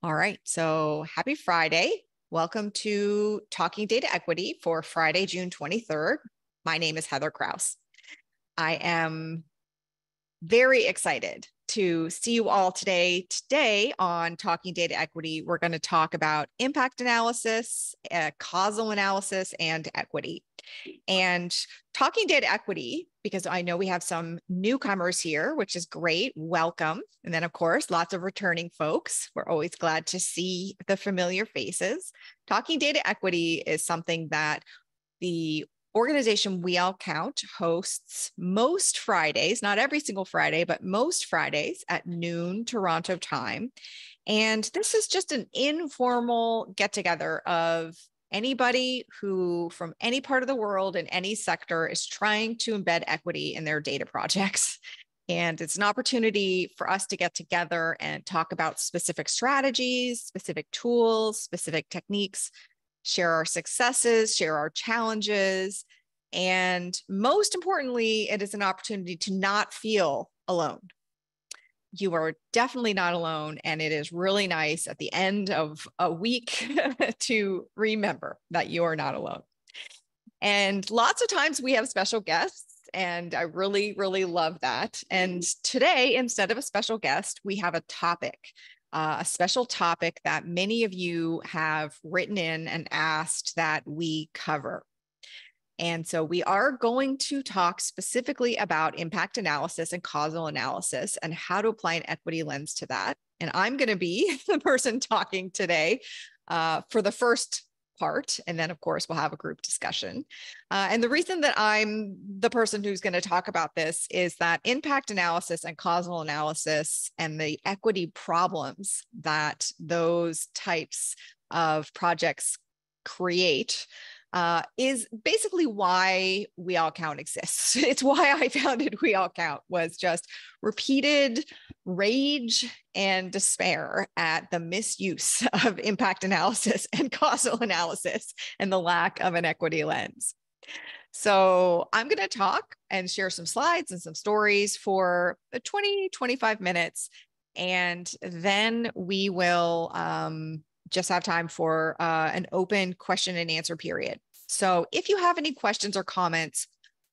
All right. So happy Friday. Welcome to Talking Data Equity for Friday, June 23rd. My name is Heather Kraus. I am very excited to see you all today. Today on Talking Data Equity, we're going to talk about impact analysis, causal analysis, and equity. And talking data equity, because I know we have some newcomers here, which is great. Welcome. And then, of course, lots of returning folks. We're always glad to see the familiar faces. Talking data equity is something that the organization We All Count hosts most Fridays, not every single Friday, but most Fridays at noon Toronto time. And this is just an informal get together of anybody who from any part of the world in any sector is trying to embed equity in their data projects. And it's an opportunity for us to get together and talk about specific strategies, specific tools, specific techniques, share our successes, share our challenges. And most importantly, it is an opportunity to not feel alone. You are definitely not alone. And it is really nice at the end of a week to remember that you are not alone. And lots of times we have special guests, and I really, really love that. And today, instead of a special guest, we have a topic, a special topic that many of you have written in and asked that we cover. And so we are going to talk specifically about impact analysis and causal analysis and how to apply an equity lens to that. And I'm going to be the person talking today for the first part. And then, of course, we'll have a group discussion. And the reason that I'm the person who's going to talk about this is that impact analysis and causal analysis and the equity problems that those types of projects create is basically why We All Count exists. It's why I founded We All Count, was just repeated rage and despair at the misuse of impact analysis and causal analysis and the lack of an equity lens. So I'm going to talk and share some slides and some stories for 20, 25 minutes. And then we will just have time for an open question and answer period. So if you have any questions or comments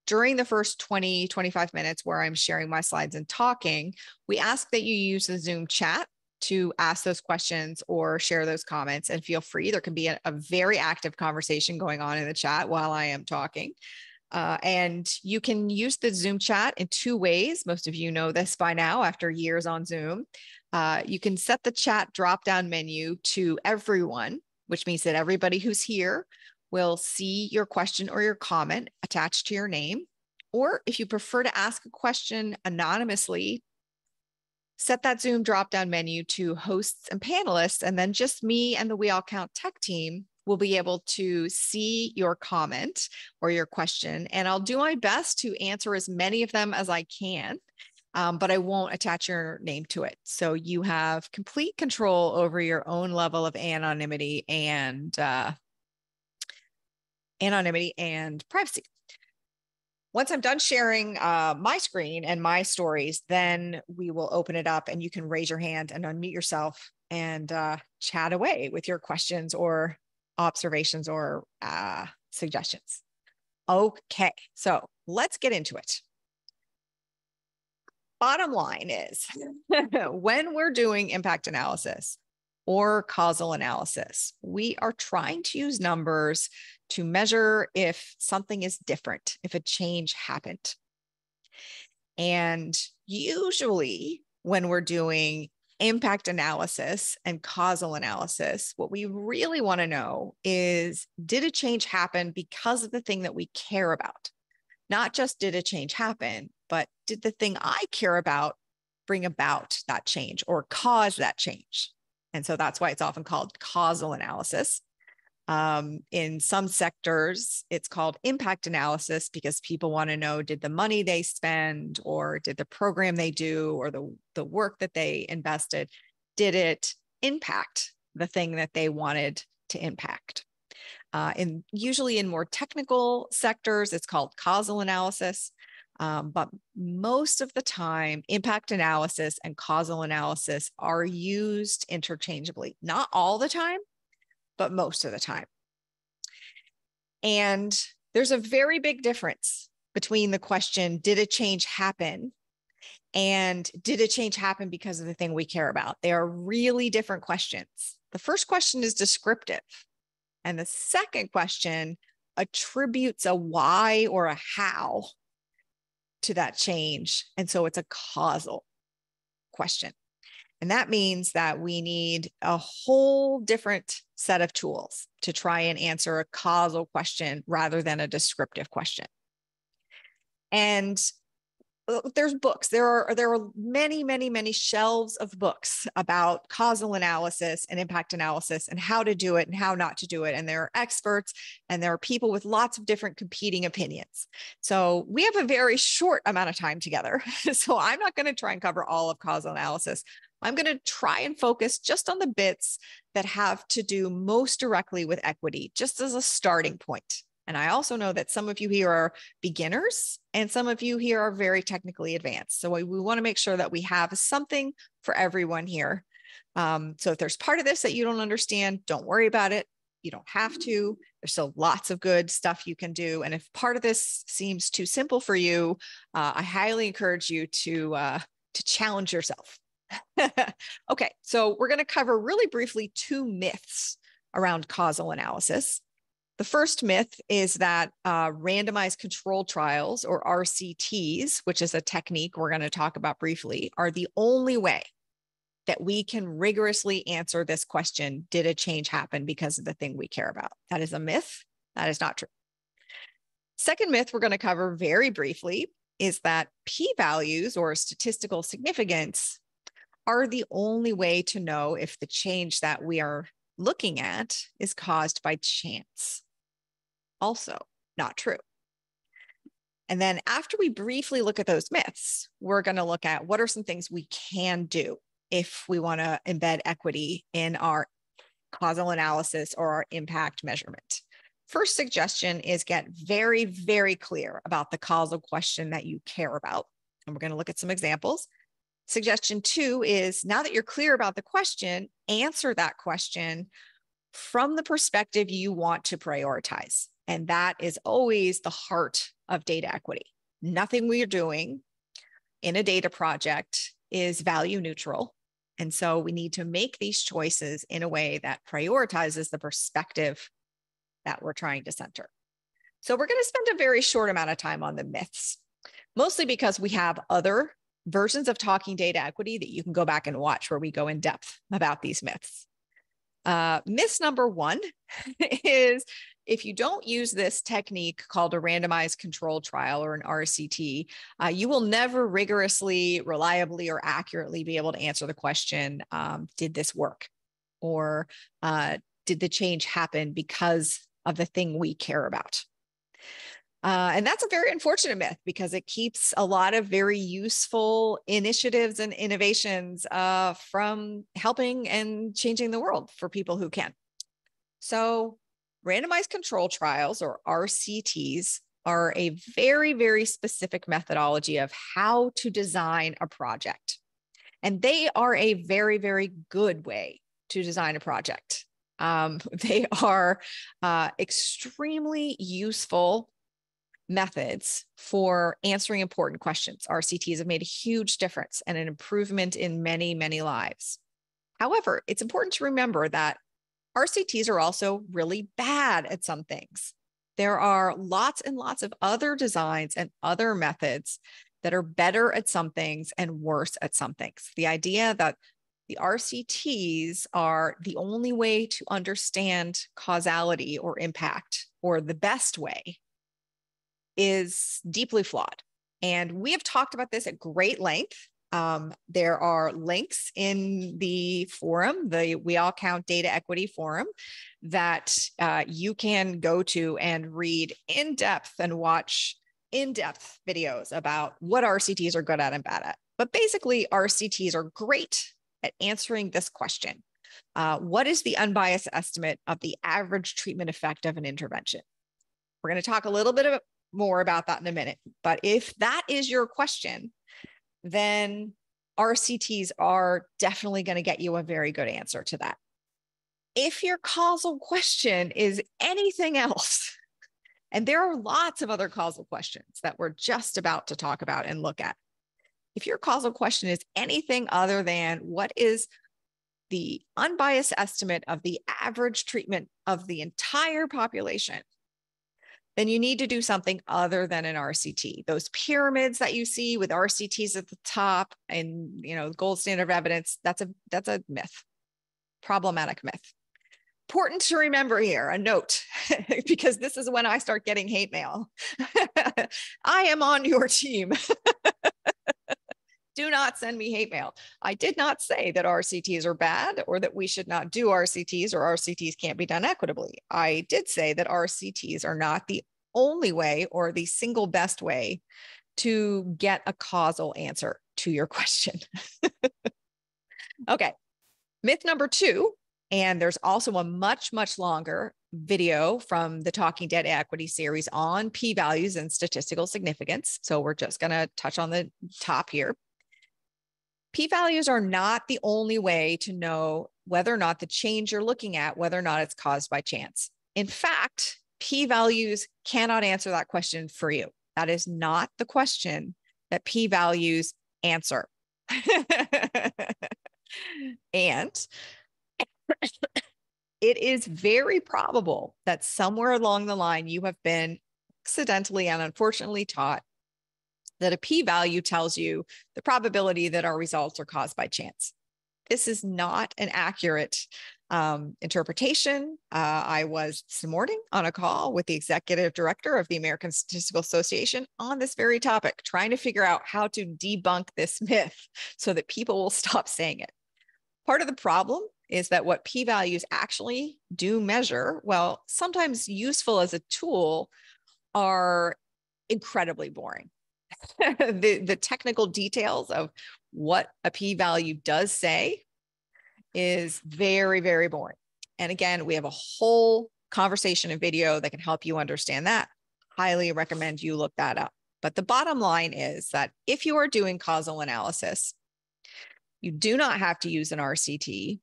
during the first 20, 25 minutes where I'm sharing my slides and talking, we ask that you use the Zoom chat to ask those questions or share those comments, and feel free. There can be a very active conversation going on in the chat while I am talking. And you can use the Zoom chat in two ways. Most of you know this by now after years on Zoom. You can set the chat drop-down menu to everyone, which means that everybody who's here will see your question or your comment attached to your name. Or if you prefer to ask a question anonymously, set that Zoom drop-down menu to hosts and panelists, and then just me and the We All Count tech team will be able to see your comment or your question. And I'll do my best to answer as many of them as I can. But I won't attach your name to it. So you have complete control over your own level of anonymity and privacy. Once I'm done sharing my screen and my stories, then we will open it up and you can raise your hand and unmute yourself and chat away with your questions or observations or suggestions. Okay, so let's get into it. Bottom line is when we're doing impact analysis or causal analysis, we are trying to use numbers to measure if something is different, if a change happened. And usually when we're doing impact analysis and causal analysis, what we really want to know is, did a change happen because of the thing that we care about? Not just did a change happen, but did the thing I care about bring about that change or cause that change? And so that's why it's often called causal analysis. In some sectors, it's called impact analysis because people want to know, did the money they spend or did the program they do or the work that they invested, did it impact the thing that they wanted to impact? Usually in more technical sectors, it's called causal analysis. But most of the time, impact analysis and causal analysis are used interchangeably. Not all the time, but most of the time. And there's a very big difference between the question, did a change happen? And did a change happen because of the thing we care about? They are really different questions. The first question is descriptive. And the second question attributes a why or a how to that change. And so it's a causal question. And that means that we need a whole different set of tools to try and answer a causal question rather than a descriptive question. And there's books. There are many shelves of books about causal analysis and impact analysis and how to do it and how not to do it. And there are experts and there are people with lots of different competing opinions. So we have a very short amount of time together. So I'm not going to try and cover all of causal analysis. I'm going to try and focus just on the bits that have to do most directly with equity, just as a starting point. And I also know that some of you here are beginners and some of you here are very technically advanced. So we want to make sure that we have something for everyone here. So if there's part of this that you don't understand, don't worry about it. You don't have to. There's still lots of good stuff you can do. And if part of this seems too simple for you, I highly encourage you to challenge yourself. Okay, so we're going to cover really briefly two myths around causal analysis. The first myth is that randomized controlled trials, or RCTs, which is a technique we're going to talk about briefly, are the only way that we can rigorously answer this question, did a change happen because of the thing we care about? That is a myth. That is not true. Second myth we're going to cover very briefly is that p-values, or statistical significance, are the only way to know if the change that we are looking at is caused by chance. Also not true. And then after we briefly look at those myths, we're going to look at what are some things we can do if we want to embed equity in our causal analysis or our impact measurement. First suggestion is get very clear about the causal question that you care about. And we're going to look at some examples. Suggestion 2 is, now that you're clear about the question, answer that question from the perspective you want to prioritize. And that is always the heart of data equity. Nothing we are doing in a data project is value neutral. And so we need to make these choices in a way that prioritizes the perspective that we're trying to center. So we're going to spend a very short amount of time on the myths, mostly because we have other versions of Talking Data Equity that you can go back and watch where we go in depth about these myths. Myth number 1 is, if you don't use this technique called a randomized controlled trial, or an RCT, you will never rigorously, reliably, or accurately be able to answer the question, did this work? Or did the change happen because of the thing we care about? And that's a very unfortunate myth, because it keeps a lot of very useful initiatives and innovations from helping and changing the world for people who can. So randomized control trials, or RCTs, are a very specific methodology of how to design a project. And they are a very good way to design a project. They are extremely useful methods for answering important questions. RCTs have made a huge difference and an improvement in many lives. However, it's important to remember that RCTs are also really bad at some things. There are lots and lots of other designs and other methods that are better at some things and worse at some things. The idea that the RCTs are the only way to understand causality or impact, or the best way, is deeply flawed. And we have talked about this at great length. There are links in the forum, the We All Count Data Equity forum, that you can go to and read in depth and watch in-depth videos about what RCTs are good at and bad at. But basically, RCTs are great at answering this question. What is the unbiased estimate of the average treatment effect of an intervention? We're going to talk a little bit more about that in a minute. But if that is your question, then RCTs are definitely going to get you a very good answer to that. If your causal question is anything else, and there are lots of other causal questions that we're just about to talk about and look at. If your causal question is anything other than what is the unbiased estimate of the average treatment of the entire population, then you need to do something other than an RCT. Those pyramids that you see with RCTs at the top and, gold standard of evidence, that's a myth, problematic myth. Important to remember here, a note, because this is when I start getting hate mail. I am on your team. Do not send me hate mail. I did not say that RCTs are bad or that we should not do RCTs or RCTs can't be done equitably. I did say that RCTs are not the only way or the single best way to get a causal answer to your question. Okay, myth number 2. And there's also a much, much longer video from the Talking Data Equity series on p-values and statistical significance. So we're just going to touch on the top here. P-values are not the only way to know whether or not the change you're looking at, whether or not it's caused by chance. In fact, p-values cannot answer that question for you. That is not the question that p-values answer. And it is very probable that somewhere along the line you have been accidentally and unfortunately taught that a p-value tells you the probability that our results are caused by chance. This is not an accurate interpretation. I was this morning on a call with the executive director of the American Statistical Association on this very topic, trying to figure out how to debunk this myth so that people will stop saying it. Part of the problem is that what p-values actually do measure, well, sometimes useful as a tool, are incredibly boring. The technical details of what a p-value does say is very, very boring. And again, we have a whole conversation and video that can help you understand that. Highly recommend you look that up. But the bottom line is that if you are doing causal analysis, you do not have to use an RCT,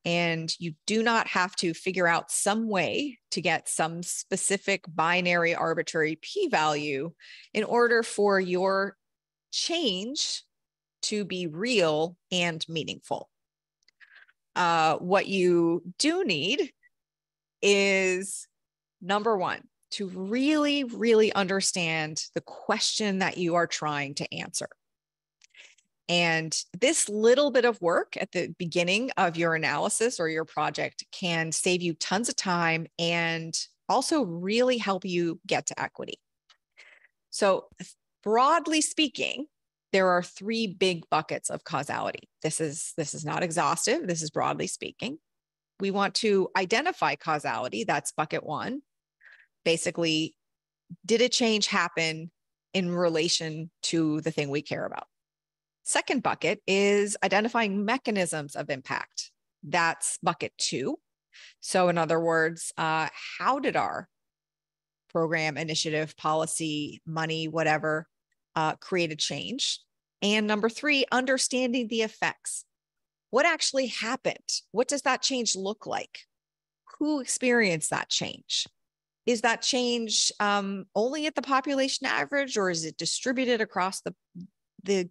and you do not have to figure out some way to get some specific binary arbitrary p-value in order for your change to be real and meaningful. What you do need is, number 1, to really, really understand the question that you are trying to answer. And this little bit of work at the beginning of your analysis or your project can save you tons of time and also really help you get to equity. So broadly speaking, there are 3 big buckets of causality. This is not exhaustive. This is broadly speaking. We want to identify causality. That's bucket 1. Basically, did a change happen in relation to the thing we care about? Second bucket is identifying mechanisms of impact. That's bucket 2. So in other words, how did our program, initiative, policy, money, whatever, create a change? And number 3, understanding the effects. What actually happened? What does that change look like? Who experienced that change? Is that change only at the population average, or is it distributed across the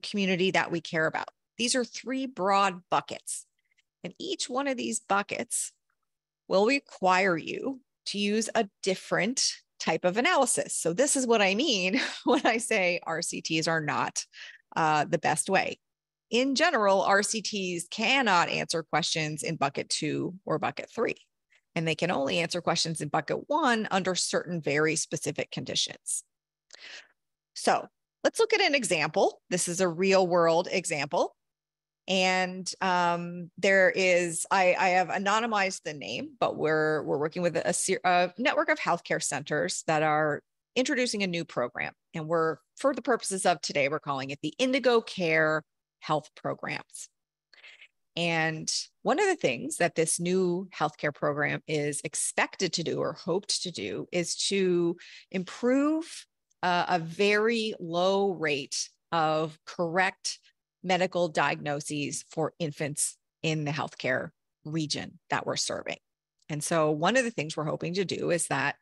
community that we care about? These are 3 broad buckets. And each one of these buckets will require you to use a different type of analysis. So this is what I mean when I say RCTs are not the best way. In general, RCTs cannot answer questions in bucket 2 or bucket 3. And they can only answer questions in bucket 1 under certain very specific conditions. So let's look at an example. This is a real world example. And there is, I have anonymized the name, but we're working with a network of healthcare centers that are introducing a new program. And for the purposes of today, we're calling it the Indigo Care Health Programs. And one of the things that this new healthcare program is expected to do or hoped to do is to improve a very low rate of correct medical diagnoses for infants in the healthcare region that we're serving. And so one of the things we're hoping to do is that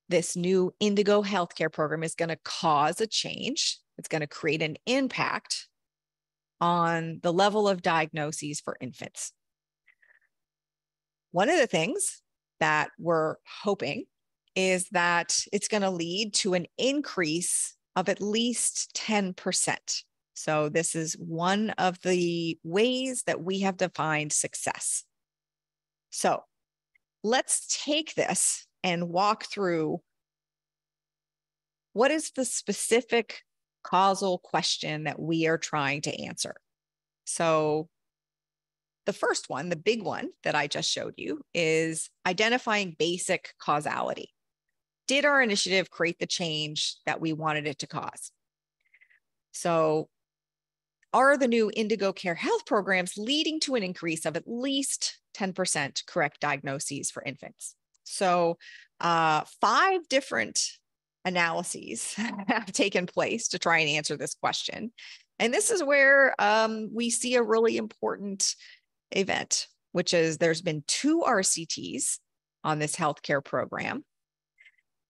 this new Indigo healthcare program is going to cause a change. It's going to create an impact on the level of diagnoses for infants. One of the things that we're hoping is that it's going to lead to an increase of at least 10%. So this is one of the ways that we have defined success. So let's take this and walk through what is the specific causal question that we are trying to answer. So the first one, the big one that I just showed you, is identifying basic causality. Did our initiative create the change that we wanted it to cause? So are the new Indigo Care Health programs leading to an increase of at least 10% correct diagnoses for infants? So 5 different analyses have taken place to try and answer this question. And this is where we see a really important event, which is there's been 2 RCTs on this healthcare program,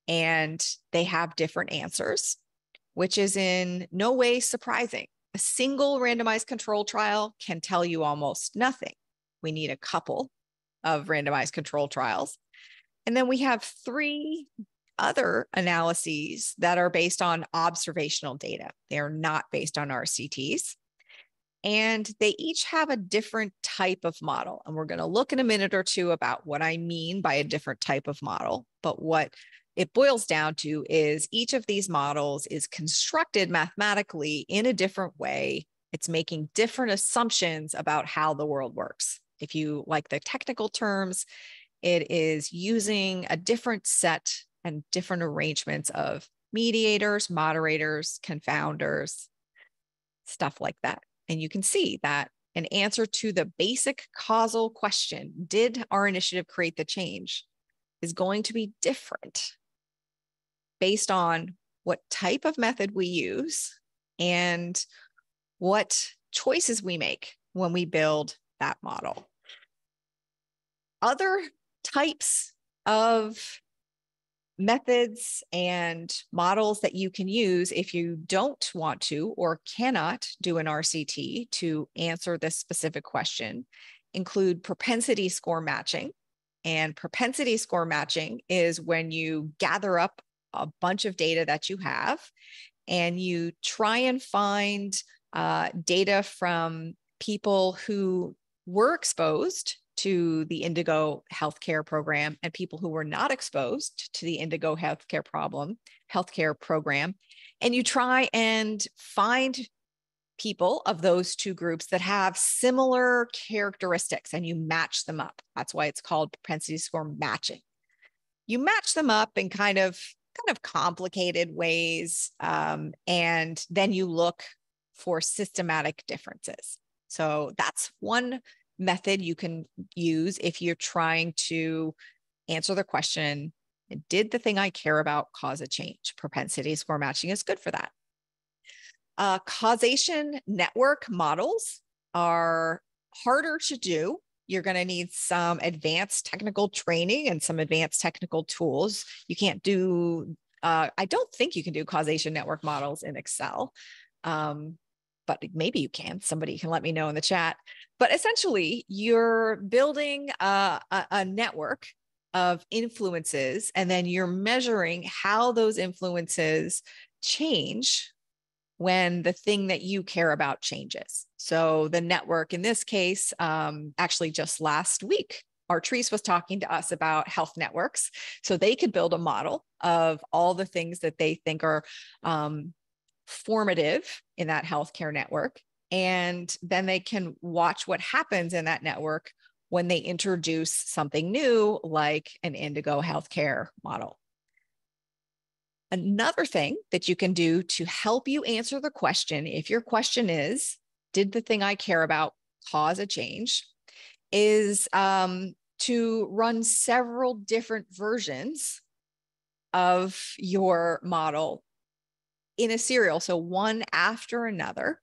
and they have different answers, which is in no way surprising. A single randomized control trial can tell you almost nothing. We need a couple of randomized control trials. And then we have 3 other analyses that are based on observational data. They are not based on RCTs. And they each have a different type of model. And we're going to look in a minute or two about what I mean by a different type of model. But what it boils down to is each of these models is constructed mathematically in a different way. It's making different assumptions about how the world works. If you like the technical terms, it is using a different set and different arrangements of mediators, moderators, confounders, stuff like that. And you can see that an answer to the basic causal question, did our initiative create the change, is going to be different based on what type of method we use and what choices we make when we build that model. Other types of methods and models that you can use if you don't want to or cannot do an RCT to answer this specific question include propensity score matching. And propensity score matching is when you gather up a bunch of data that you have and you try and find data from people who were exposed to the Indigo healthcare program and people who were not exposed to the Indigo healthcare program. And you try and find people of those 2 groups that have similar characteristics and you match them up. That's why it's called propensity score matching. You match them up in kind of complicated ways. And then you look for systematic differences. So that's one method you can use if you're trying to answer the question, did the thing I care about cause a change? Propensity score matching is good for that. Causation network models are harder to do. You're going to need some advanced technical training and some advanced technical tools. You can't do, I don't think you can do causation network models in Excel. But maybe you can. Somebody can let me know in the chat. But essentially, you're building a network of influences, and then you're measuring how those influences change when the thing that you care about changes. So the network in this case, actually just last week, Artrice was talking to us about health networks. So they could build a model of all the things that they think are formative in that healthcare network. And then they can watch what happens in that network when they introduce something new, like an Indigo healthcare model. Another thing that you can do to help you answer the question, if your question is, did the thing I care about cause a change, is to run several different versions of your model in a serial, so one after another,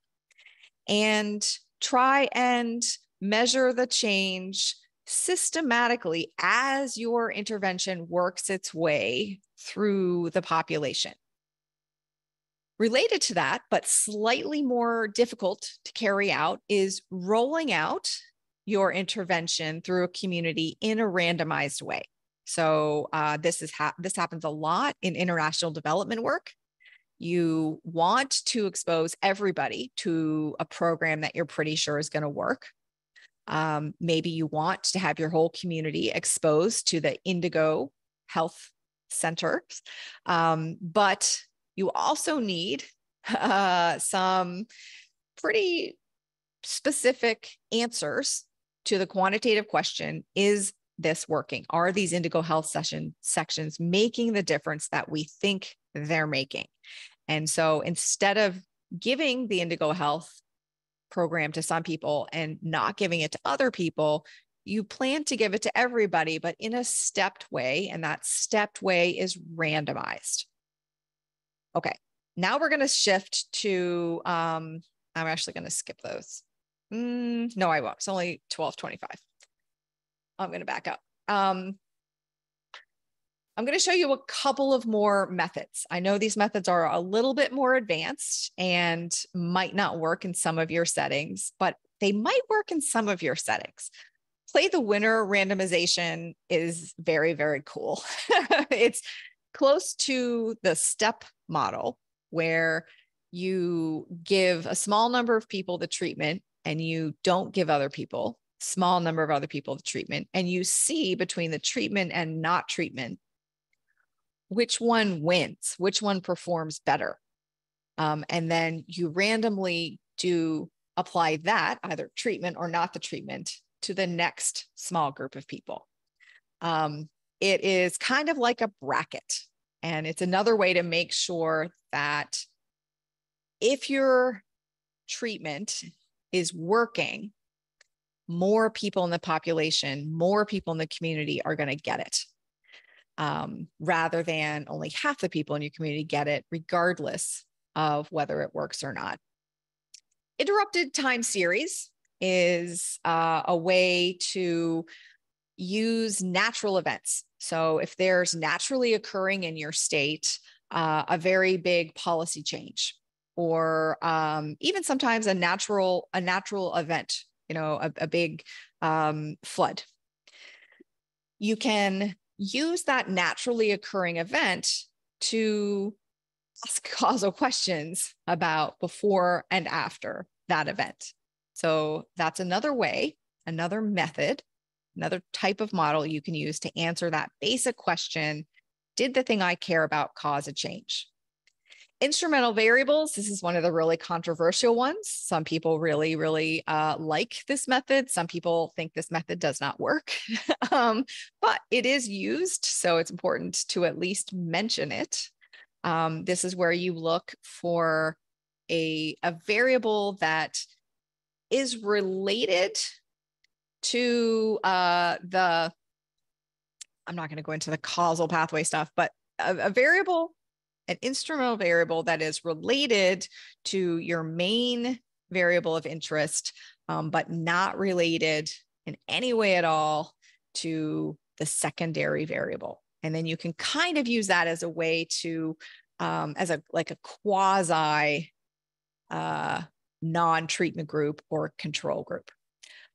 and try and measure the change systematically as your intervention works its way through the population. Related to that, but slightly more difficult to carry out, is rolling out your intervention through a community in a randomized way. So this happens a lot in international development work. You want to expose everybody to a program that you're pretty sure is going to work. Maybe you want to have your whole community exposed to the Indigo Health Centers, but you also need some pretty specific answers to the quantitative question: is this working? Are these Indigo Health sections making the difference that we think they're making? And so instead of giving the Indigo Health program to some people and not giving it to other people, you plan to give it to everybody, but in a stepped way. And that stepped way is randomized. Okay, now we're going to shift to, I'm actually going to skip those. No, I won't. It's only 12:25. I'm going to back up. I'm going to show you a couple of more methods. I know these methods are a little bit more advanced and might not work in some of your settings, but they might work in some of your settings. Play the winner randomization is very, very cool. It's close to the step model, where you give a small number of people the treatment and you don't give other people, small number of other people the treatment, and you see between the treatment and not treatment which one wins, which one performs better. And then you randomly do apply that, either treatment or not the treatment, to the next small group of people. It is kind of like a bracket. And it's another way to make sure that if your treatment is working, more people in the population, more people in the community are going to get it, rather than only half the people in your community get it, regardless of whether it works or not. Interrupted time series is a way to use natural events. So if there's naturally occurring in your state a very big policy change, or even sometimes a natural event, a big flood, you can use that naturally occurring event to ask causal questions about before and after that event. So that's another way, another method, another type of model you can use to answer that basic question: did the thing I care about cause a change? Instrumental variables, this is one of the really controversial ones. Some people really, really like this method. Some people think this method does not work, but it is used, so it's important to at least mention it. This is where you look for a variable that is related to I'm not going to go into the causal pathway stuff, but a variable, an instrumental variable that is related to your main variable of interest, but not related in any way at all to the secondary variable. And then you can kind of use that as a way to, as a quasi non-treatment group or control group.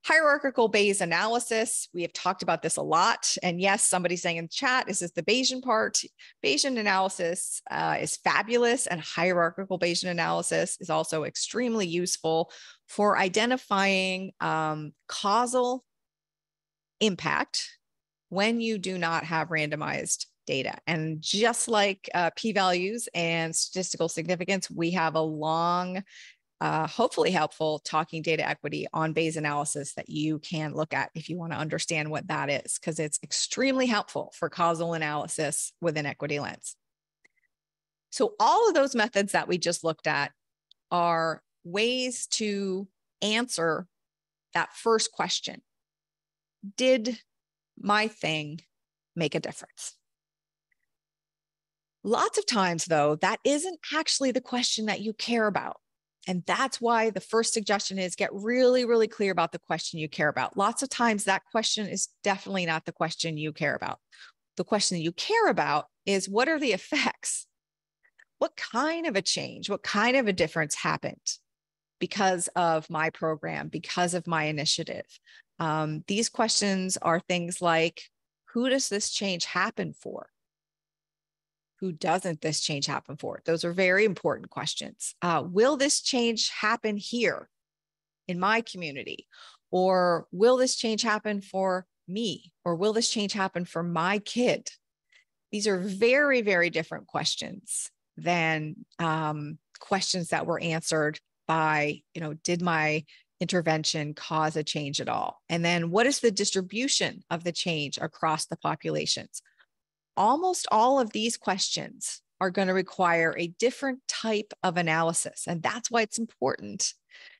Hierarchical Bayes analysis, we have talked about this a lot. And yes, somebody's saying in the chat, this is the Bayesian part. Bayesian analysis is fabulous, and hierarchical Bayesian analysis is also extremely useful for identifying causal impact when you do not have randomized data. And just like p-values and statistical significance, we have a long, hopefully helpful talking data equity on Bayes analysis that you can look at if you want to understand what that is, because it's extremely helpful for causal analysis with an equity lens. So all of those methods that we just looked at are ways to answer that first question: did my thing make a difference? Lots of times, though, that isn't actually the question that you care about. And that's why the first suggestion is get really, really clear about the question you care about. Lots of times that question is definitely not the question you care about. The question that you care about is, what are the effects? What kind of a change, what kind of a difference happened because of my program, because of my initiative? These questions are things like, who does this change happen for? Who doesn't this change happen for? Those are very important questions. Will this change happen here in my community? Or will this change happen for me? Or will this change happen for my kid? These are very, very different questions than questions that were answered by, did my intervention cause a change at all? And then what is the distribution of the change across the populations? Almost all of these questions are going to require a different type of analysis. And that's why it's important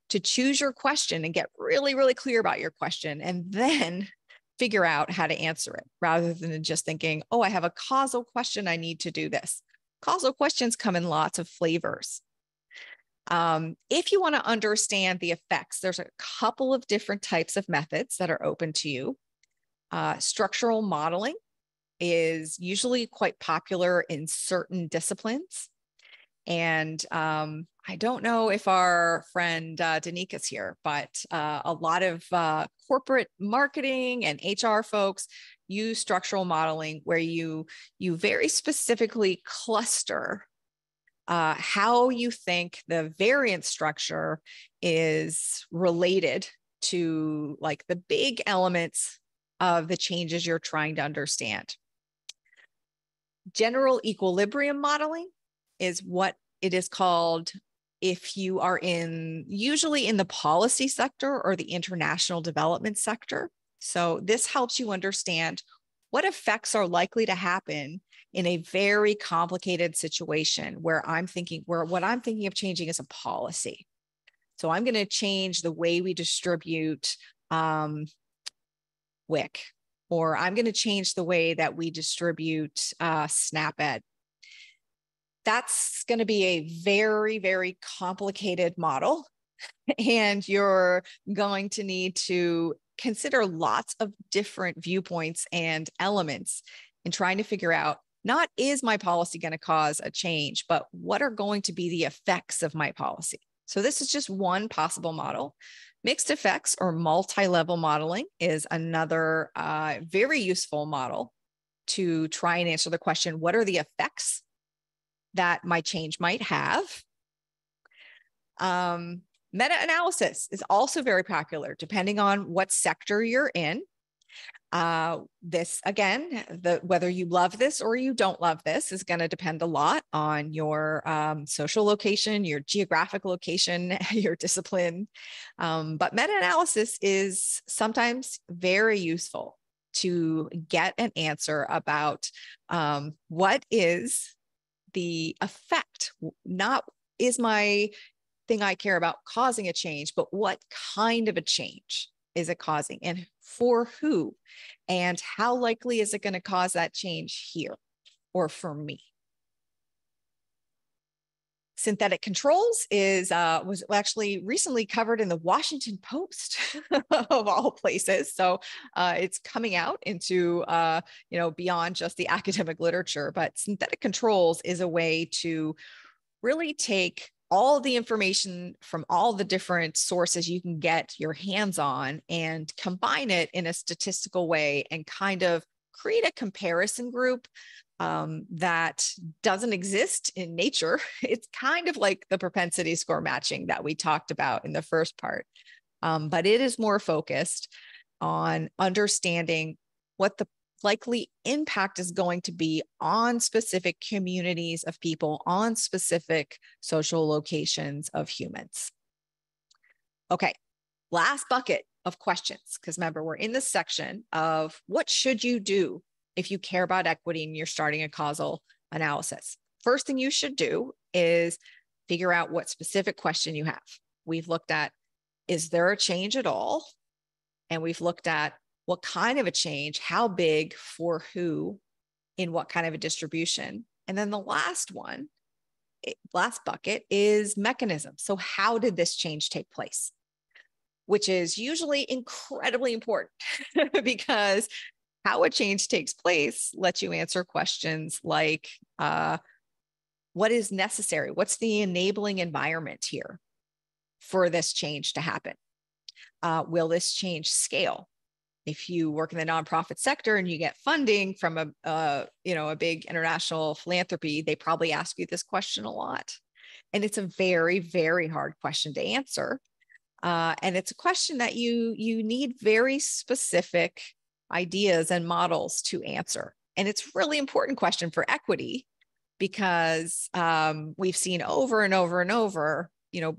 to choose your question and get really, really clear about your question, and then figure out how to answer it rather than just thinking, oh, I have a causal question, I need to do this. Causal questions come in lots of flavors. If you want to understand the effects, there's a couple of different types of methods that are open to you. Structural modeling is usually quite popular in certain disciplines. And I don't know if our friend Danique is here, but a lot of corporate marketing and HR folks use structural modeling, where you very specifically cluster how you think the variance structure is related to like the big elements of the changes you're trying to understand. General equilibrium modeling is what it is called if you are usually in the policy sector or the international development sector. So this helps you understand what effects are likely to happen in a very complicated situation where what I'm thinking of changing is a policy. So I'm going to change the way we distribute WIC, or I'm going to change the way that we distribute SNAP-Ed. That's going to be a very, very complicated model, and you're going to need to consider lots of different viewpoints and elements in trying to figure out, not is my policy going to cause a change, but what are going to be the effects of my policy? So this is just one possible model. Mixed effects or multi-level modeling is another very useful model to try and answer the question, what are the effects that my change might have? Meta-analysis is also very popular depending on what sector you're in. This, again, whether you love this or you don't love this is going to depend a lot on your social location, your geographic location, your discipline. But meta-analysis is sometimes very useful to get an answer about what is the effect, not is my thing I care about causing a change, but what kind of a change is it causing and for who? And how likely is it going to cause that change here or for me? Synthetic controls was actually recently covered in the Washington Post of all places. So it's coming out into beyond just the academic literature. But synthetic controls is a way to really take all the information from all the different sources you can get your hands on and combine it in a statistical way and kind of create a comparison group that doesn't exist in nature. It's kind of like the propensity score matching that we talked about in the first part, but it is more focused on understanding what the likely impact is going to be on specific communities of people, on specific social locations of humans. Okay, last bucket of questions, because remember, we're in this section of what should you do if you care about equity and you're starting a causal analysis. First thing you should do is figure out what specific question you have. We've looked at, is there a change at all? And we've looked at what kind of a change, how big, for who, in what kind of a distribution. And then the last bucket is mechanism. So how did this change take place? Which is usually incredibly important because how a change takes place lets you answer questions like, what is necessary? What's the enabling environment here for this change to happen? Will this change scale? If you work in the nonprofit sector and you get funding from a big international philanthropy, they probably ask you this question a lot. And it's a very, very hard question to answer. And it's a question that you need very specific ideas and models to answer. And it's really important question for equity because we've seen over and over and over,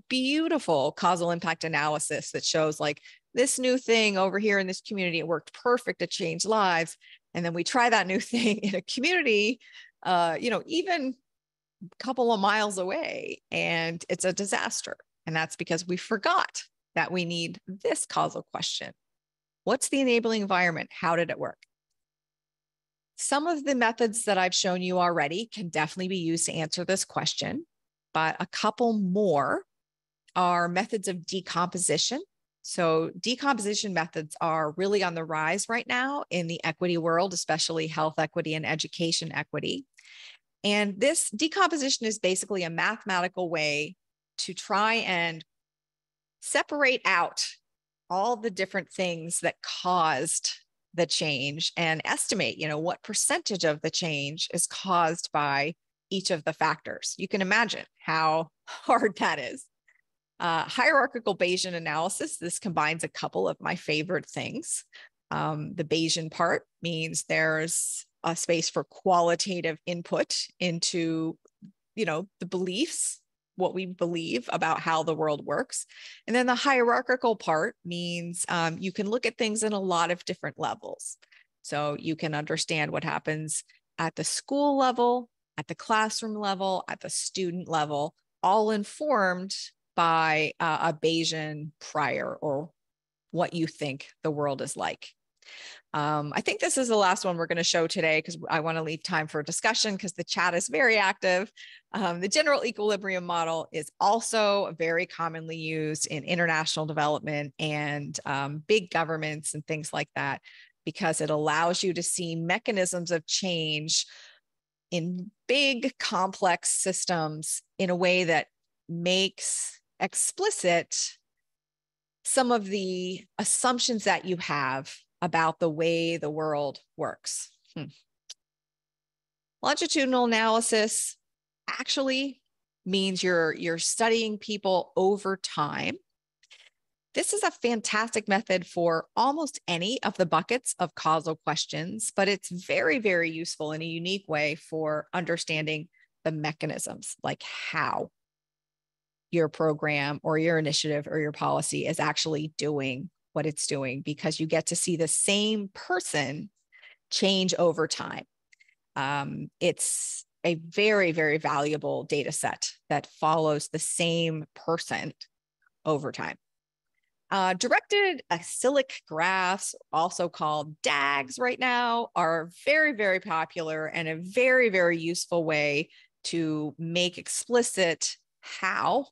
beautiful causal impact analysis that shows like this new thing over here in this community, it worked perfect to change lives. And then we try that new thing in a community, even a couple of miles away, and it's a disaster. And that's because we forgot that we need this causal question. What's the enabling environment? How did it work? Some of the methods that I've shown you already can definitely be used to answer this question, but a couple more are methods of decomposition. So decomposition methods are really on the rise right now in the equity world, especially health equity and education equity. And this decomposition is basically a mathematical way to try and separate out all the different things that caused the change and estimate, what percentage of the change is caused by each of the factors. You can imagine how hard that is. Hierarchical Bayesian analysis, this combines a couple of my favorite things. The Bayesian part means there's a space for qualitative input into, the beliefs, what we believe about how the world works. And then the hierarchical part means you can look at things in a lot of different levels. So you can understand what happens at the school level, at the classroom level, at the student level, all informed by a Bayesian prior or what you think the world is like. I think this is the last one we're going to show today because I want to leave time for discussion because the chat is very active. The general equilibrium model is also very commonly used in international development and big governments and things like that because it allows you to see mechanisms of change in big complex systems in a way that makes explicit some of the assumptions that you have about the way the world works. Longitudinal analysis actually means you're studying people over time. This is a fantastic method for almost any of the buckets of causal questions, but it's very, very useful in a unique way for understanding the mechanisms, like how your program or your initiative or your policy is actually doing what it's doing, because you get to see the same person change over time. It's a very, very valuable data set that follows the same person over time. Directed acyclic graphs, also called DAGs right now, are very, very popular and a very, very useful way to make explicit how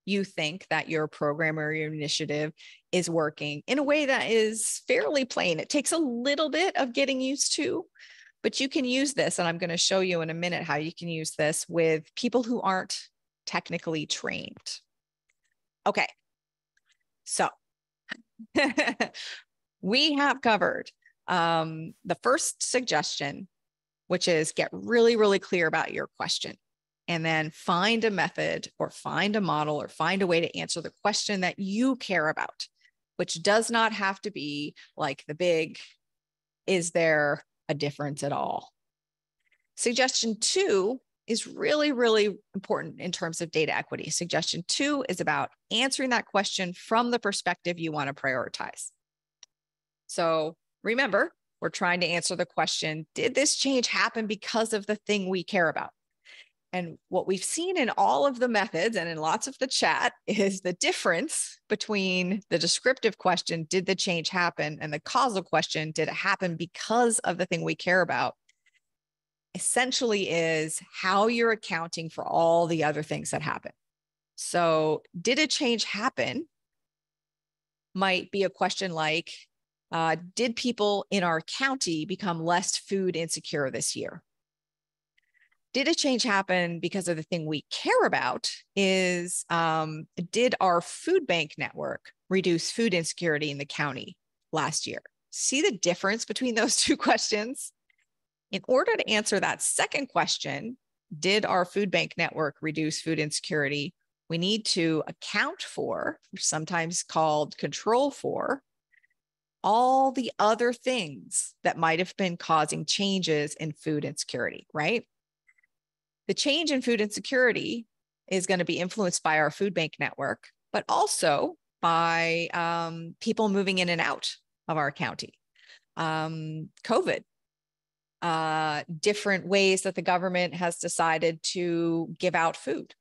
you think that your program or your initiative is working in a way that is fairly plain. It takes a little bit of getting used to, but you can use this, and I'm going to show you in a minute how you can use this with people who aren't technically trained. Okay, so we have covered the first suggestion, which is get really, really clear about your question. And then find a method or find a model or find a way to answer the question that you care about, which does not have to be like the big, is there a difference at all? Suggestion 2 is really, really important in terms of data equity. Suggestion 2 is about answering that question from the perspective you want to prioritize. So remember, we're trying to answer the question, did this change happen because of the thing we care about? And what we've seen in all of the methods and in lots of the chat is the difference between the descriptive question, did the change happen, and the causal question, did it happen because of the thing we care about, essentially is how you're accounting for all the other things that happen. So, did a change happen? Might be a question like, did people in our county become less food insecure this year? Did a change happen because of the thing we care about is, did our food bank network reduce food insecurity in the county last year? See the difference between those two questions? In order to answer that second question, did our food bank network reduce food insecurity? We need to account for, sometimes called control for, all the other things that might have been causing changes in food insecurity, right? The change in food insecurity is going to be influenced by our food bank network, but also by people moving in and out of our county. COVID, different ways that the government has decided to give out food,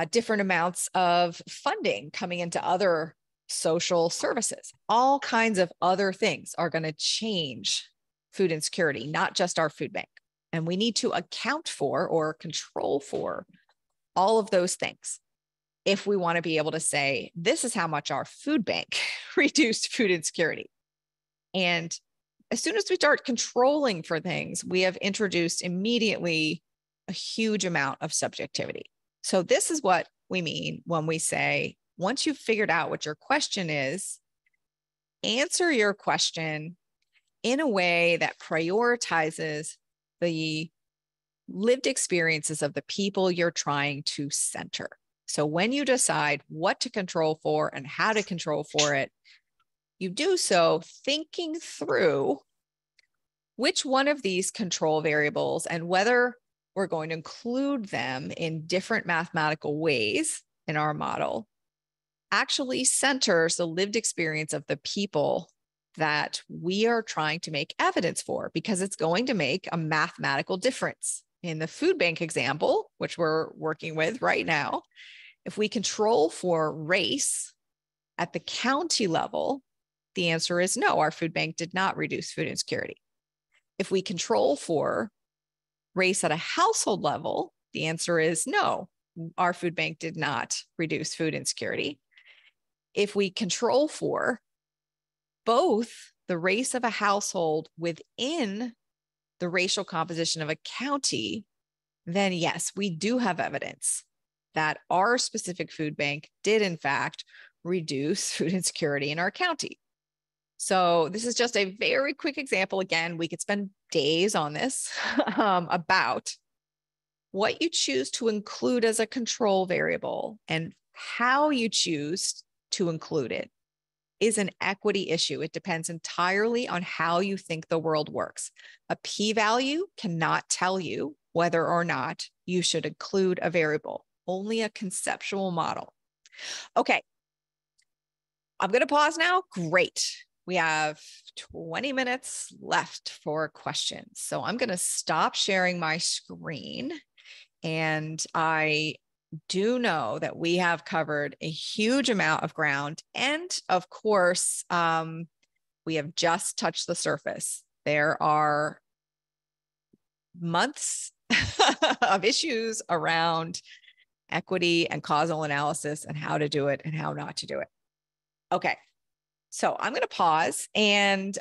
different amounts of funding coming into other social services. All kinds of other things are going to change food insecurity, not just our food bank. And we need to account for or control for all of those things if we want to be able to say, this is how much our food bank reduced food insecurity. And as soon as we start controlling for things, we have introduced immediately a huge amount of subjectivity. So this is what we mean when we say, once you've figured out what your question is, answer your question in a way that prioritizes the lived experiences of the people you're trying to center. So when you decide what to control for and how to control for it, you do so thinking through which one of these control variables and whether we're going to include them in different mathematical ways in our model actually centers the lived experience of the people that we are trying to make evidence for, because it's going to make a mathematical difference. In the food bank example, which we're working with right now, if we control for race at the county level, the answer is no, our food bank did not reduce food insecurity. If we control for race at a household level, the answer is no, our food bank did not reduce food insecurity. If we control for both the race of a household within the racial composition of a county, then yes, we do have evidence that our specific food bank did in fact reduce food insecurity in our county. So this is just a very quick example. Again, we could spend days on this about what you choose to include as a control variable and how you choose to include it is an equity issue. It depends entirely on how you think the world works. A p-value cannot tell you whether or not you should include a variable, only a conceptual model. Okay, I'm going to pause now. Great. We have 20 minutes left for questions. So I'm going to stop sharing my screen. And I do know that we have covered a huge amount of ground. And of course, we have just touched the surface. There are months of issues around equity and causal analysis and how to do it and how not to do it. Okay, so I'm going to pause and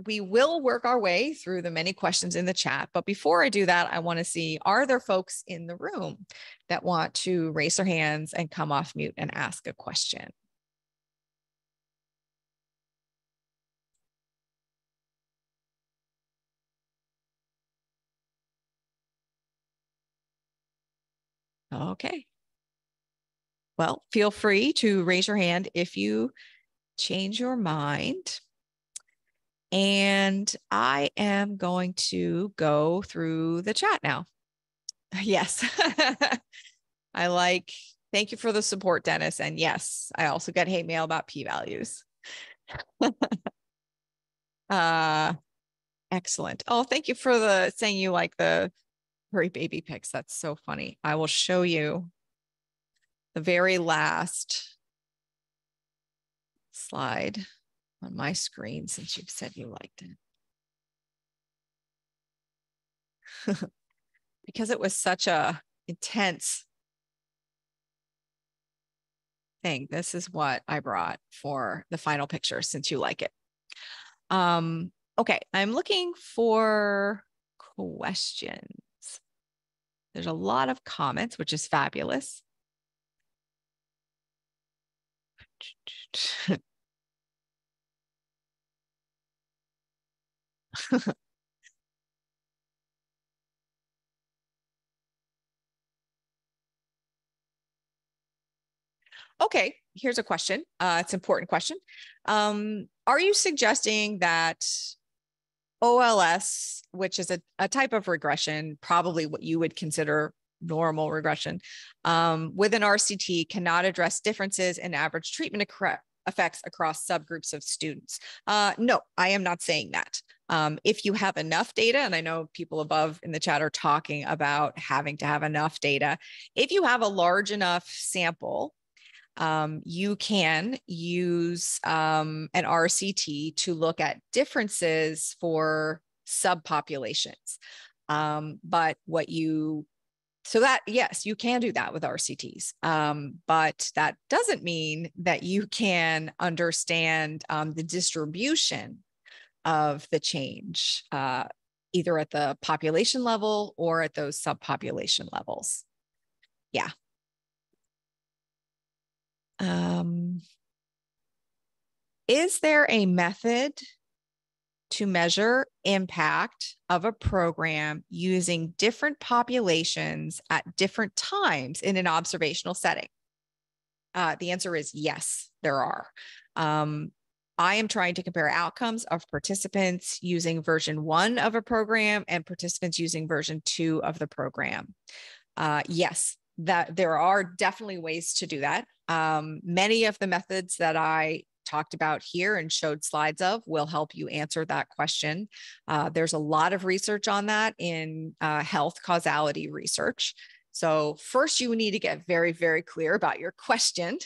we will work our way through the many questions in the chat. But before I do that, I want to see, are there folks in the room that want to raise their hands and come off mute and ask a question? Okay. Well, feel free to raise your hand if you change your mind. And I am going to go through the chat now. Yes. Thank you for the support, Dennis. And yes, I also get hate mail about p-values. Excellent. Oh, thank you for saying you like the furry baby pics. That's so funny. I will show you the very last slide on my screen since you've said you liked it. because it was such a intense thing. This is what I brought for the final picture since you like it. Okay, I'm looking for questions. There's a lot of comments, which is fabulous. Okay, here's a question. It's an important question. Are you suggesting that OLS, which is a type of regression, probably what you would consider normal regression, with an RCT cannot address differences in average treatment effects across subgroups of students? No, I am not saying that. If you have enough data, and I know people above in the chat are talking about having to have enough data, if you have a large enough sample, you can use an RCT to look at differences for subpopulations. So that, yes, you can do that with RCTs, but that doesn't mean that you can understand the distribution of the change, either at the population level or at those subpopulation levels. Yeah. Is there a method to measure impact of a program using different populations at different times in an observational setting? The answer is yes, there are. I am trying to compare outcomes of participants using version 1 of a program and participants using version 2 of the program. Yes, that there are definitely ways to do that. Many of the methods that I talked about here and showed slides of will help you answer that question. There's a lot of research on that in health causality research. So first you need to get very, very clear about your question.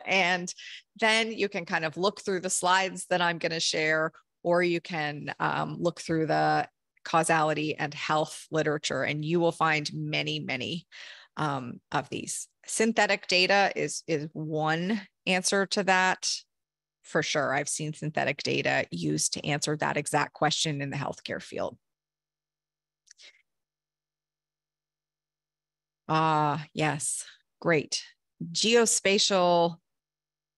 And then you can kind of look through the slides that I'm going to share, or you can look through the causality and health literature, and you will find many, many of these. Synthetic data is one answer to that. For sure, I've seen synthetic data used to answer that exact question in the healthcare field. Yes, great. Geospatial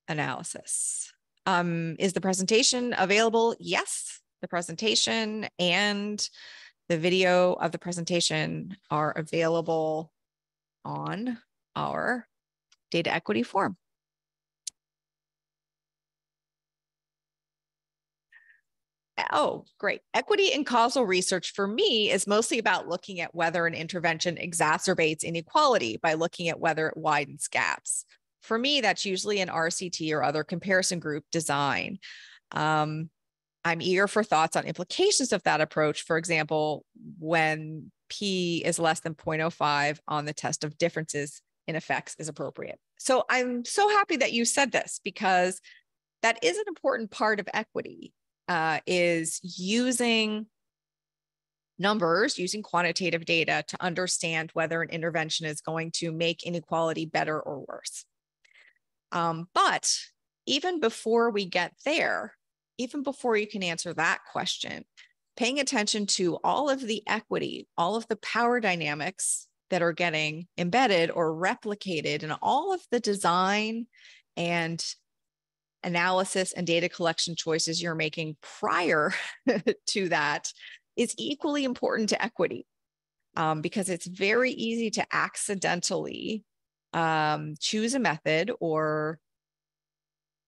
analysis. Is the presentation available? Yes, the presentation and the video of the presentation are available on our data equity forum. Oh, great. Equity and causal research for me is mostly about looking at whether an intervention exacerbates inequality by looking at whether it widens gaps. For me, that's usually an RCT or other comparison group design. I'm eager for thoughts on implications of that approach. For example, when P is less than 0.05 on the test of differences in effects is appropriate. So I'm so happy that you said this, because that is an important part of equity. Is using numbers, using quantitative data to understand whether an intervention is going to make inequality better or worse. But even before we get there, even before you can answer that question, paying attention to all of the equity, all of the power dynamics that are getting embedded or replicated in all of the design and analysis and data collection choices you're making prior to that is equally important to equity, because it's very easy to accidentally choose a method or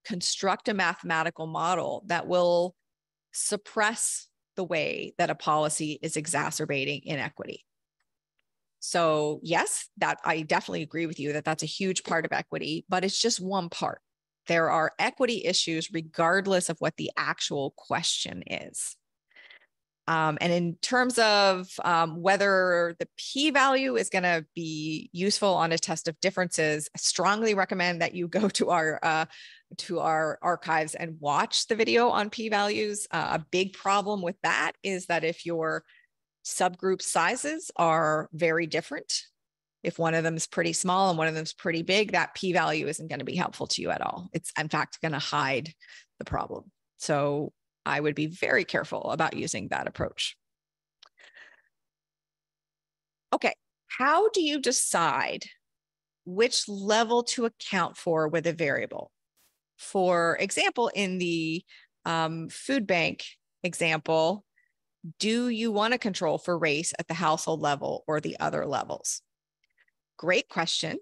construct a mathematical model that will suppress the way that a policy is exacerbating inequity. So yes, that I definitely agree with you that that's a huge part of equity, but it's just one part. There are equity issues regardless of what the actual question is. And in terms of whether the p-value is going to be useful on a test of differences, I strongly recommend that you go to our archives and watch the video on p-values. A big problem with that is that if you're Subgroup sizes are very different. If one of them is pretty small and one of them is pretty big, that p-value isn't going to be helpful to you at all. It's in fact going to hide the problem. So I would be very careful about using that approach. Okay, how do you decide which level to account for with a variable? For example, in the food bank example, do you want to control for race at the household level or the other levels? Great question.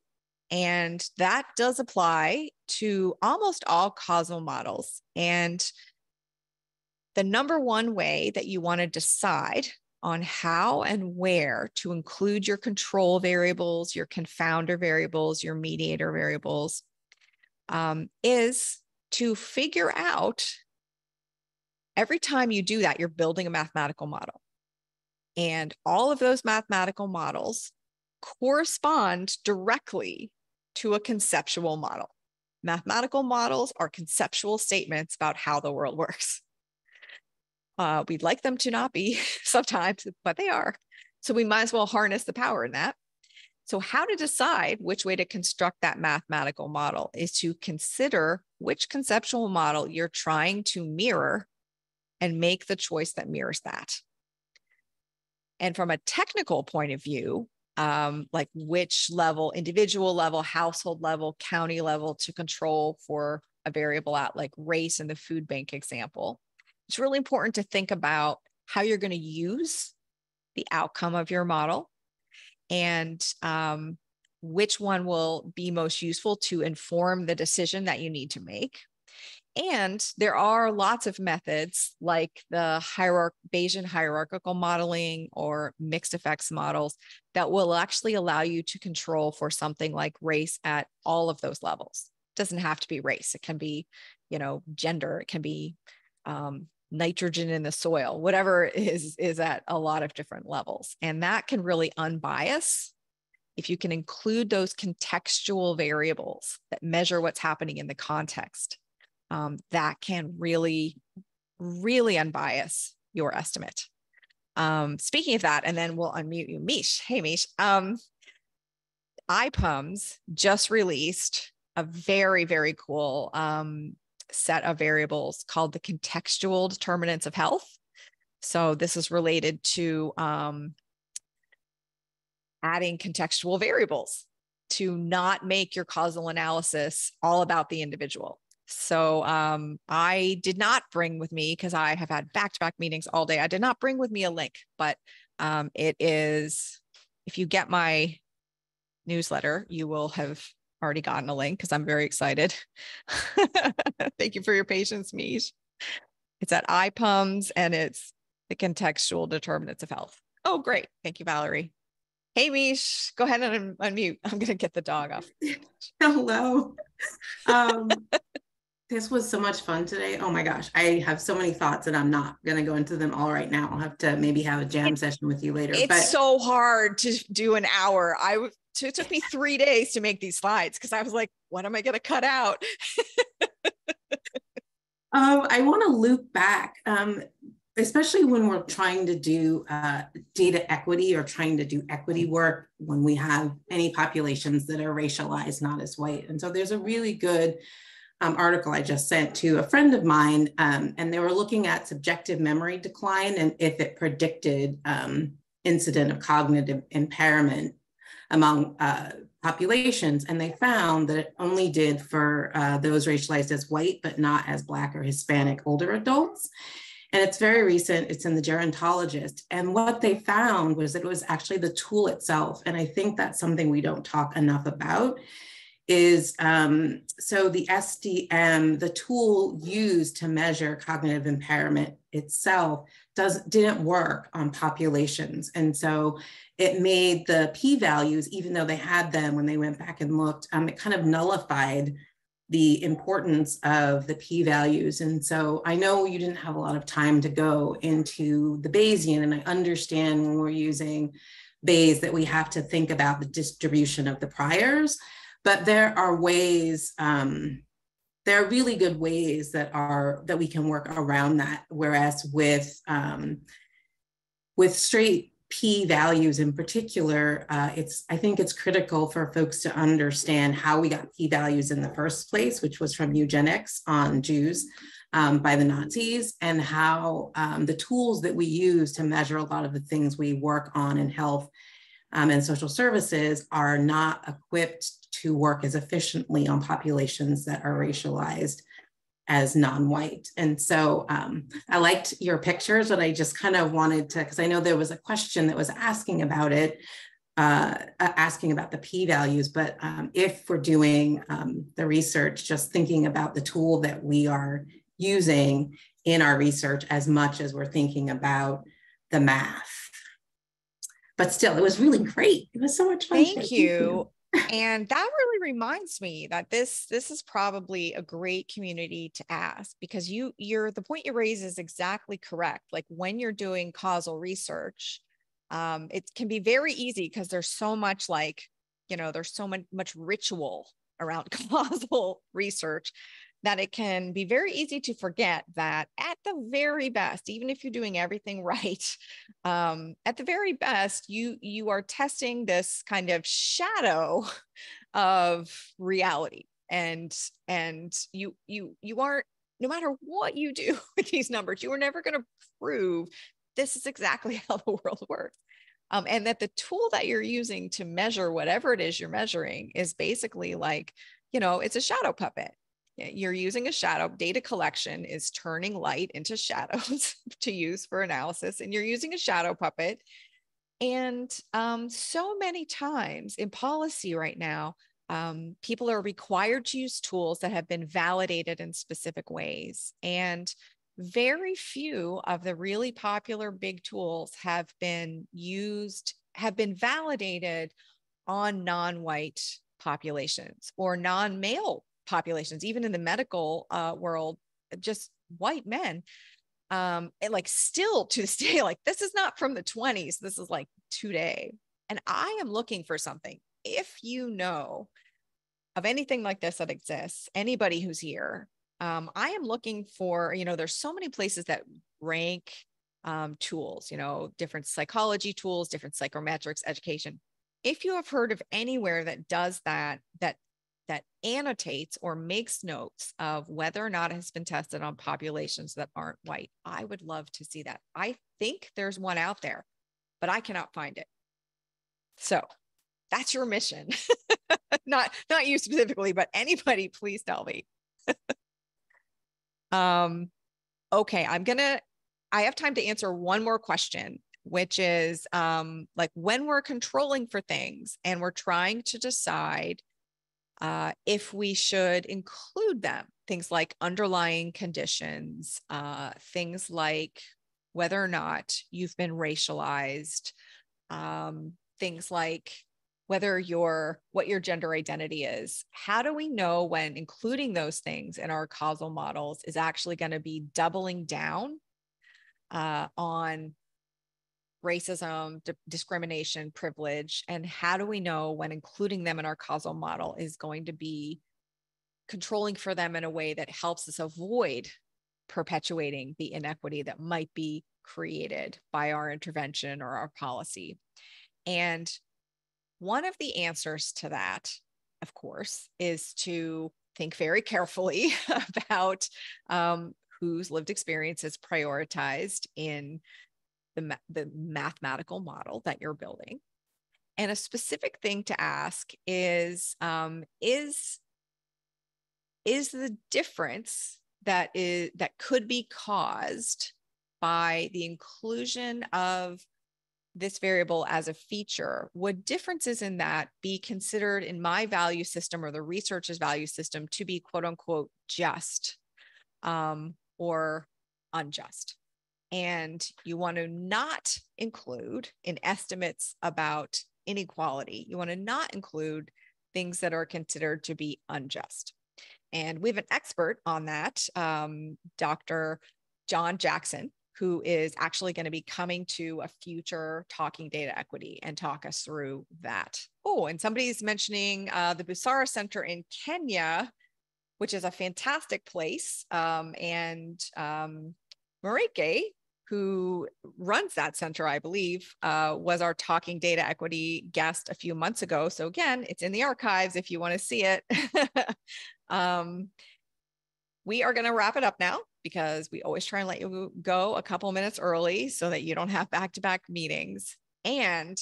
And that does apply to almost all causal models. And the number one way that you want to decide on how and where to include your control variables, your confounder variables, your mediator variables, is to figure out, every time you do that, you're building a mathematical model. And all of those mathematical models correspond directly to a conceptual model. Mathematical models are conceptual statements about how the world works. We'd like them to not be sometimes, but they are. So we might as well harness the power in that. So how to decide which way to construct that mathematical model is to consider which conceptual model you're trying to mirror and make the choice that mirrors that. And from a technical point of view, like which level, individual level, household level, county level to control for a variable at like race in the food bank example, it's really important to think about how you're going to use the outcome of your model and which one will be most useful to inform the decision that you need to make. And there are lots of methods like the Bayesian hierarchical modeling or mixed effects models that will actually allow you to control for something like race at all of those levels. It doesn't have to be race. It can be, gender. It can be nitrogen in the soil, whatever is at a lot of different levels. And that can really unbias if you can include those contextual variables that measure what's happening in the context. That can really, really unbias your estimate. Speaking of that, and then we'll unmute you, Mish. Hey, Mish. IPUMS just released a very, very cool set of variables called the contextual determinants of health. So this is related to adding contextual variables to not make your causal analysis all about the individual. So I did not bring with me, because I have had back-to-back meetings all day, I did not bring with me a link, but it is, if you get my newsletter, you will have already gotten a link because I'm very excited. Thank you for your patience, Mish. It's at IPUMS and it's the contextual determinants of health. Oh, great. Thank you, Valerie. Hey, Mish, go ahead and unmute. I'm going to get the dog off. Hello. This was so much fun today. Oh my gosh. I have so many thoughts and I'm not going to go into them all right now. I'll have to maybe have a jam session with you later. It's so hard to do an hour. It took me 3 days to make these slides because I was like, what am I going to cut out? I want to loop back, especially when we're trying to do data equity or trying to do equity work when we have any populations that are racialized, not as white. And so there's a really good article I just sent to a friend of mine, and they were looking at subjective memory decline and if it predicted incident of cognitive impairment among populations. And they found that it only did for those racialized as white, but not as Black or Hispanic older adults. And it's very recent, it's in the Gerontologist. And what they found was that it was actually the tool itself. And I think that's something we don't talk enough about is, so the SDM, the tool used to measure cognitive impairment itself didn't work on populations. And so it made the p-values, even though they had them when they went back and looked, it kind of nullified the importance of the p-values. And so I know you didn't have a lot of time to go into the Bayesian, and I understand when we're using Bayes that we have to think about the distribution of the priors. But there are ways, there are really good ways that we can work around that. Whereas with straight p-values in particular, I think it's critical for folks to understand how we got p-values in the first place, which was from eugenics on Jews by the Nazis, and how the tools that we use to measure a lot of the things we work on in health and social services are not equipped to work as efficiently on populations that are racialized as non-white. And so I liked your pictures, but I just kind of wanted to, because I know there was a question that was asking about it, asking about the p-values, but if we're doing the research, just thinking about the tool that we are using in our research as much as we're thinking about the math. But still, it was really great. It was so much fun. Thank you. And that really reminds me that this is probably a great community to ask, because the point you raise is exactly correct. Like when you're doing causal research, it can be very easy because there's so much there's so much ritual around causal research that it can be very easy to forget that at the very best, even if you're doing everything right, at the very best, you are testing this kind of shadow of reality, and you aren't, no matter what you do with these numbers, you are never going to prove this is exactly how the world works. And that the tool that you're using to measure whatever it is you're measuring is basically like, it's a shadow puppet. You're using a shadow. Data collection is turning light into shadows to use for analysis, and you're using a shadow puppet. And so many times in policy right now, people are required to use tools that have been validated in specific ways. And very few of the really popular big tools have been validated on non-white populations or non-male populations, even in the medical world, just white men. And like still to this day, like this is not from the 20s, this is like today. And I am looking for something. If you know of anything like this that exists, anybody who's here, I am looking for, there's so many places that rank tools, different psychology tools, different psychometrics, education. If you have heard of anywhere that does that annotates or makes notes of whether or not it has been tested on populations that aren't white, I would love to see that. I think there's one out there, but I cannot find it. So that's your mission. not you specifically, but anybody, please tell me. Okay, I have time to answer one more question, which is like when we're controlling for things and we're trying to decide if we should include them, things like underlying conditions, things like whether or not you've been racialized, things like what your gender identity is. How do we know when including those things in our causal models is actually going to be doubling down on racism, discrimination, privilege, and how do we know when including them in our causal model is going to be controlling for them in a way that helps us avoid perpetuating the inequity that might be created by our intervention or our policy? And one of the answers to that, of course, is to think very carefully about whose lived experience is prioritized in the mathematical model that you're building. And a specific thing to ask is the difference that could be caused by the inclusion of this variable as a feature, would differences in that be considered in my value system or the researcher's value system to be quote unquote just or unjust? And you want to not include in estimates about inequality, you want to not include things that are considered to be unjust. And we have an expert on that, Dr. John Jackson, who is actually going to be coming to a future Talking Data Equity and talk us through that. Oh, and somebody's mentioning the Busara Center in Kenya, which is a fantastic place. And Marike who runs that center, I believe, was our Talking Data Equity guest a few months ago. So again, it's in the archives if you want to see it. We are going to wrap it up now because we always try and let you go a couple minutes early so that you don't have back-to-back meetings. And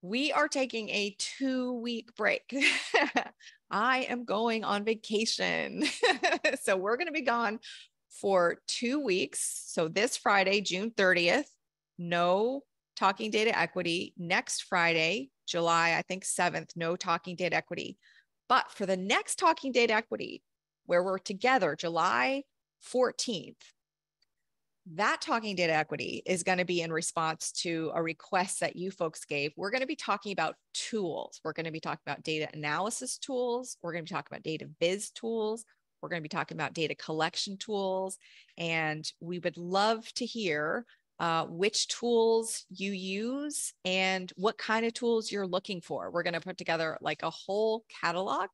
we are taking a 2-week break. I am going on vacation. So we're going to be gone for 2 weeks. So this Friday, June 30th, no Talking Data Equity. Next Friday, July, I think 7th, no Talking Data Equity. But for the next Talking Data Equity, where we're together, July 14th, that Talking Data Equity is going to be in response to a request that you folks gave. We're going to be talking about tools. We're going to be talking about data analysis tools. We're going to be talking about data viz tools. We're going to be talking about data collection tools. And we would love to hear which tools you use and what kind of tools you're looking for. We're going to put together like a whole catalog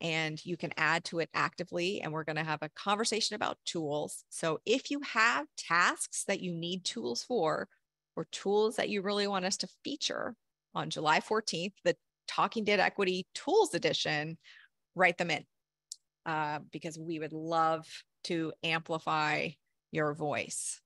and you can add to it actively. And we're going to have a conversation about tools. So if you have tasks that you need tools for, or tools that you really want us to feature on July 14th, the Talking Data Equity Tools Edition, write them in because we would love to amplify your voice.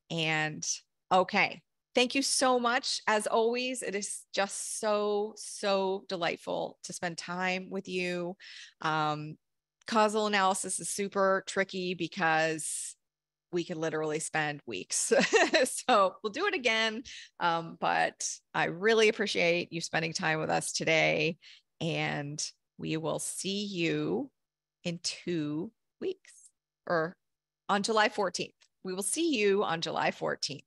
And okay, thank you so much. As always, it is just so delightful to spend time with you. Causal analysis is super tricky because we could literally spend weeks. So we'll do it again. But I really appreciate you spending time with us today. And we will see you in 2 weeks or on July 14th. We will see you on July 14th.